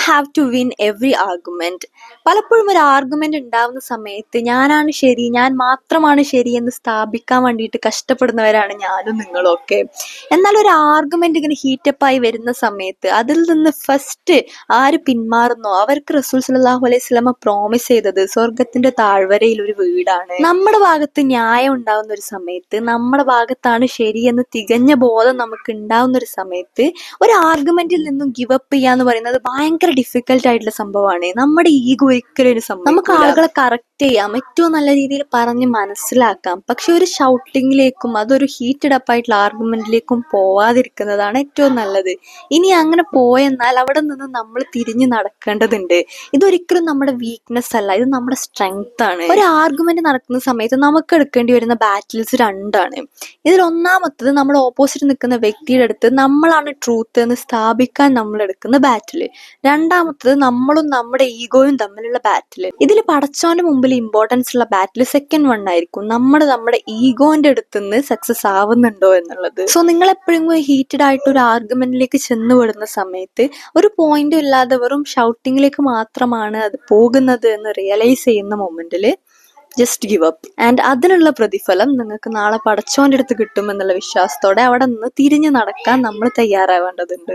Have to win every argument. പലപ്പോഴും ഒരു argument ഉണ്ടാവുന്ന സമയത്ത് ഞാനാണ് ശരി, ഞാൻ മാത്രമാണ് ശരി എന്ന് സ്ഥാപിക്കാൻ വേണ്ടിയിട്ട് കഷ്ടപ്പെടുന്നവരാണ് ഞാനും നിങ്ങളും ഒക്കെ. എന്നാൽ ഒരു ആർഗ്യുമെന്റ് ഇങ്ങനെ ഹീറ്റപ്പായി വരുന്ന സമയത്ത് അതിൽ നിന്ന് ഫസ്റ്റ് ആര് പിന്മാറുന്നോ അവർക്ക് റസൂൽ സല്ലല്ലാഹു അലൈഹി വസല്ലമ പ്രോമിസ് ചെയ്തത് സ്വർഗത്തിന്റെ താഴ്വരയിൽ ഒരു വീടാണ്. നമ്മുടെ ഭാഗത്ത് ന്യായം ഉണ്ടാവുന്ന ഒരു സമയത്ത്, നമ്മുടെ ഭാഗത്താണ് ശരിയെന്ന് തികഞ്ഞ ബോധം നമുക്ക് ഉണ്ടാവുന്ന ഒരു സമയത്ത് ഒരു ആർഗ്യുമെന്റിൽ നിന്നും ഗിവ് അപ്പ് ചെയ്യാന്ന് പറയുന്നത് ഭയങ്കര ഡിഫിക്കൽട്ട് ആയിട്ടുള്ള സംഭവമാണ്. നമ്മുടെ ഈഗോ ഒരിക്കലും ഒരു സംഭവം, നമുക്ക് ആളുകളെ കറക്റ്റ് ചെയ്യാം, ഏറ്റവും നല്ല രീതിയിൽ പറഞ്ഞ് മനസ്സിലാക്കാം. പക്ഷെ ഒരു ഷൗട്ടിങ്ങിലേക്കും അതൊരു ഹീറ്റഡ് അപ്പ് ആയിട്ടുള്ള ആർഗ്യുമെന്റിലേക്കും പോവാതിരിക്കുന്നതാണ് ഏറ്റവും നല്ലത്. ഇനി അങ്ങനെ പോയെന്നാൽ അവിടെ നിന്ന് നമ്മൾ തിരിഞ്ഞു നടക്കേണ്ടതുണ്ട്. ഇതൊരിക്കലും നമ്മുടെ വീക്ക്നെസ് അല്ല, ഇത് നമ്മുടെ സ്ട്രെങ്ത് ആണ്. ഒരു ആർഗ്യുമെന്റ് നടക്കുന്ന സമയത്ത് നമുക്ക് എടുക്കേണ്ടി വരുന്ന ബാറ്റിൽസ് രണ്ടാണ്. ഇതിൽ ഒന്നാമത്തത് നമ്മുടെ ഓപ്പോസിറ്റ് നിൽക്കുന്ന വ്യക്തിയുടെ അടുത്ത് നമ്മളാണ് ട്രൂത്ത് എന്ന് സ്ഥാപിക്കാൻ നമ്മൾ എടുക്കുന്ന ബാറ്റില്. രണ്ടാമത്തത് നമ്മളും നമ്മുടെ ഈഗോയും തമ്മിലുള്ള ബാറ്റില്. ഇതിൽ പടച്ചോന്റെ മുമ്പിൽ ഇമ്പോർട്ടൻസ് ഉള്ള ബാറ്റിൽ സെക്കൻഡ് വൺ ആയിരിക്കും, നമ്മുടെ ഈഗോന്റെ അടുത്ത് നിന്ന് സക്സസ് ആവുന്നുണ്ടോ എന്നുള്ളത്. സോ നിങ്ങൾ എപ്പോഴും ഹീറ്റഡ് ആയിട്ട് ഒരു ആർഗ്യുമെന്റിലേക്ക് ചെന്നുവിടുന്ന സമയത്ത് ഒരു പോയിന്റും ഇല്ലാതെ വെറും ഷൗട്ടിങ്ങിലേക്ക് മാത്രമാണ് അത് പോകുന്നത് എന്ന് റിയലൈസ് ചെയ്യുന്ന മൊമെന്റിൽ ജസ്റ്റ് ഗിവ് അപ്പ്. ആൻഡ് അതിനുള്ള പ്രതിഫലം നിങ്ങൾക്ക് നാളെ പടച്ചോന്റെ അടുത്ത് കിട്ടുമെന്നുള്ള വിശ്വാസത്തോടെ അവിടെ നിന്ന് തിരിഞ്ഞു നടക്കാൻ നമ്മൾ തയ്യാറാവേണ്ടതുണ്ട്.